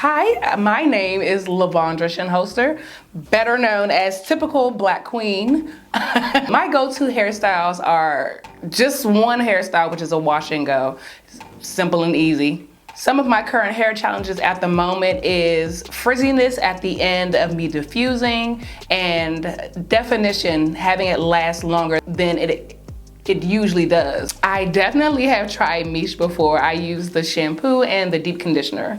Hi, my name is Lavondra Shinholster, better known as Typical Black Queen. My go-to hairstyles are just one hairstyle, which is a wash and go. Simple and easy. Some of my current hair challenges at the moment is frizziness at the end of me diffusing and definition, having it last longer than it usually does. I definitely have tried Miche before. I use the shampoo and the deep conditioner.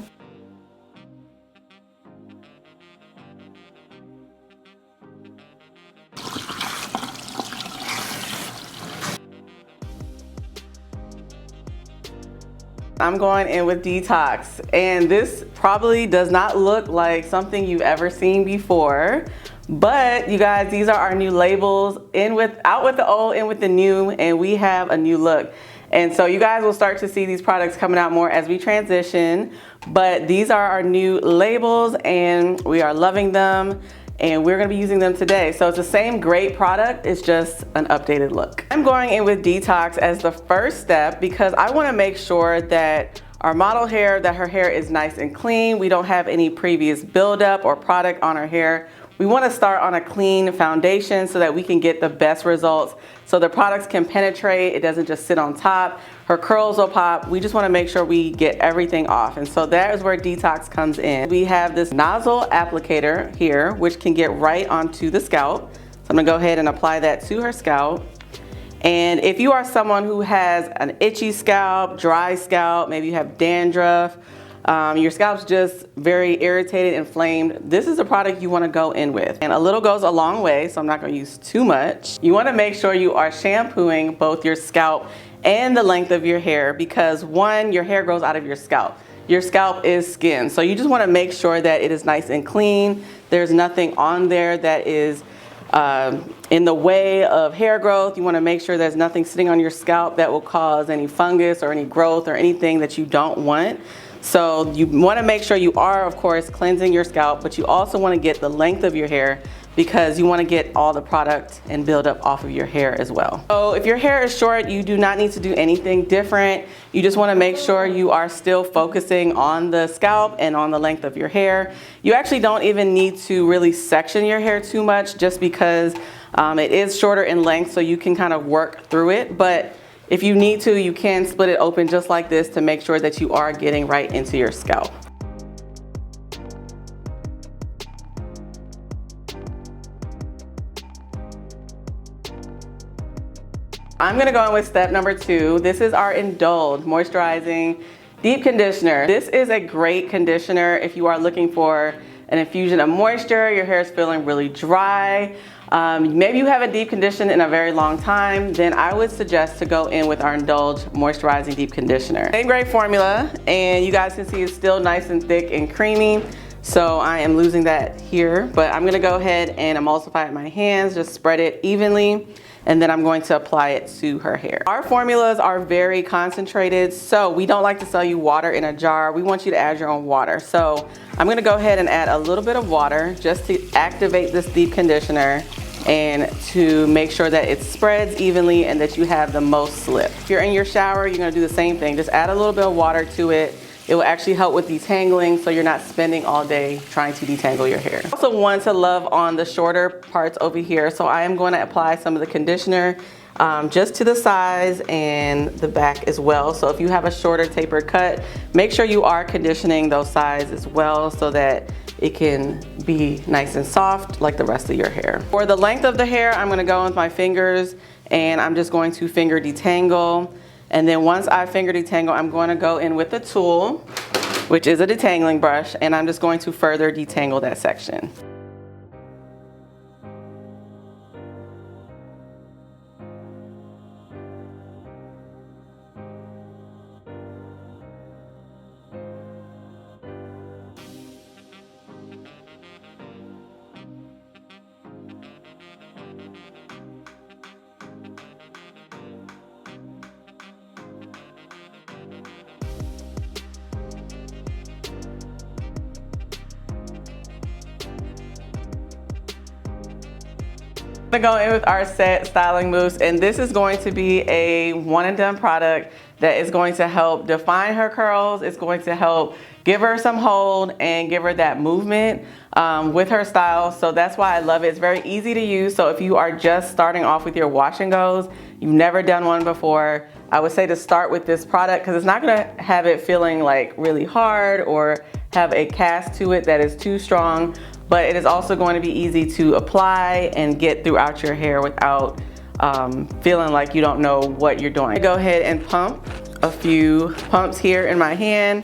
I'm going in with DETOX, and this probably does not look like something you've ever seen before, but you guys, these are our new labels, out with the old, in with the new, and we have a new look. And so you guys will start to see these products coming out more as we transition, but these are our new labels and we are loving them. And we're gonna be using them today. So it's the same great product, it's just an updated look. I'm going in with DETOX as the first step because I wanna make sure that our model hair, that her hair is nice and clean. We don't have any previous buildup or product on her hair. We wanna start on a clean foundation so that we can get the best results. So the products can penetrate, it doesn't just sit on top. Her curls will pop. We just wanna make sure we get everything off. And so that is where DETOX comes in. We have this nozzle applicator here, which can get right onto the scalp. So I'm gonna go ahead and apply that to her scalp. And if you are someone who has an itchy scalp, dry scalp, maybe you have dandruff, your scalp's just very irritated, inflamed, this is a product you wanna go in with. And a little goes a long way, so I'm not gonna use too much. You wanna make sure you are shampooing both your scalp and the length of your hair because one, your hair grows out of your scalp. Your scalp is skin, so you just wanna make sure that it is nice and clean. There's nothing on there that is in the way of hair growth. You wanna make sure there's nothing sitting on your scalp that will cause any fungus or any growth or anything that you don't want. So you wanna make sure you are, of course, cleansing your scalp, but you also wanna get the length of your hair because you wanna get all the product and build up off of your hair as well. So if your hair is short, you do not need to do anything different. You just wanna make sure you are still focusing on the scalp and on the length of your hair. You actually don't even need to really section your hair too much just because it is shorter in length, so you can kind of work through it. But if you need to, you can split it open just like this to make sure that you are getting right into your scalp. I'm gonna go in with step number 2. This is our Indulge Moisturizing Deep Conditioner. This is a great conditioner if you are looking for an infusion of moisture, your hair is feeling really dry, maybe you haven't deep conditioned in a very long time, then I would suggest to go in with our Indulge Moisturizing Deep Conditioner. Same great formula, and you guys can see it's still nice and thick and creamy. So I am losing that here, but I'm gonna go ahead and emulsify it in my hands, just spread it evenly, and then I'm going to apply it to her hair. Our formulas are very concentrated, so we don't like to sell you water in a jar. We want you to add your own water. So I'm gonna go ahead and add a little bit of water just to activate this deep conditioner and to make sure that it spreads evenly and that you have the most slip. If you're in your shower, you're gonna do the same thing. Just add a little bit of water to it. It will actually help with detangling so you're not spending all day trying to detangle your hair. I also want to love on the shorter parts over here, so I am going to apply some of the conditioner just to the sides and the back as well. So if you have a shorter tapered cut, make sure you are conditioning those sides as well so that it can be nice and soft like the rest of your hair. For the length of the hair, I'm gonna go with my fingers and I'm just going to finger detangle. And then once I finger detangle, I'm going to go in with a tool, which is a detangling brush, and I'm just going to further detangle that section. I'm gonna go in with our Set Styling Mousse, and this is going to be a one and done product that is going to help define her curls. It's going to help give her some hold and give her that movement with her style. So that's why I love it. It's very easy to use. So if you are just starting off with your wash and goes, you've never done one before, I would say to start with this product because it's not gonna have it feeling like really hard or have a cast to it that is too strong, but it is also going to be easy to apply and get throughout your hair without feeling like you don't know what you're doing. Go ahead and pump a few pumps here in my hand.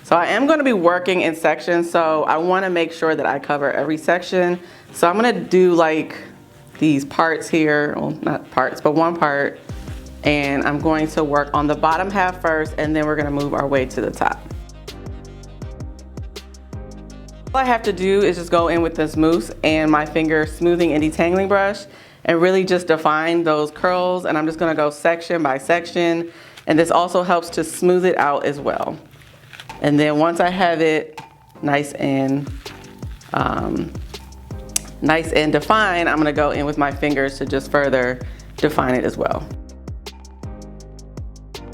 So I am going to be working in sections, so I want to make sure that I cover every section. So I'm going to do like these parts here, well, not parts, but one part, and I'm going to work on the bottom half first, and then we're going to move our way to the top. All I have to do is just go in with this mousse and my finger smoothing and detangling brush and really just define those curls, and I'm just going to go section by section, and this also helps to smooth it out as well. And then once I have it nice and defined, I'm gonna go in with my fingers to just further define it as well.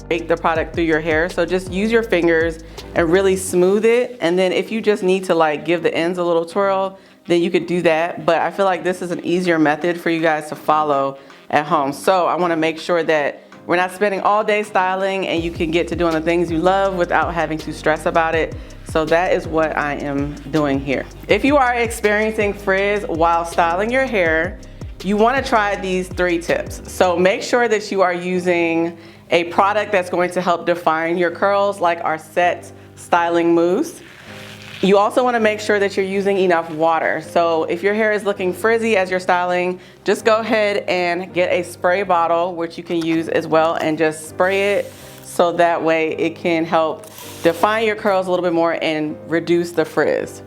Bake the product through your hair, so just use your fingers and really smooth it. And then if you just need to like give the ends a little twirl, then you could do that. But I feel like this is an easier method for you guys to follow at home. So I wanna make sure that we're not spending all day styling and you can get to doing the things you love without having to stress about it. So that is what I am doing here. If you are experiencing frizz while styling your hair, you want to try these 3 tips. So make sure that you are using a product that's going to help define your curls, like our Set Styling Mousse. You also want to make sure that you're using enough water. So if your hair is looking frizzy as you're styling, just go ahead and get a spray bottle, which you can use as well, and just spray it so that way it can help define your curls a little bit more and reduce the frizz.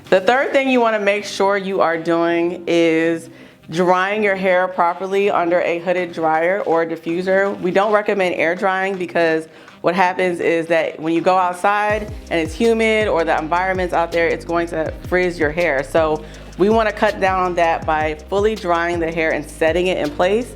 The third thing you want to make sure you are doing is drying your hair properly under a hooded dryer or a diffuser. We don't recommend air drying because what happens is that when you go outside and it's humid or the environment's out there, it's going to frizz your hair. So we want to cut down on that by fully drying the hair and setting it in place.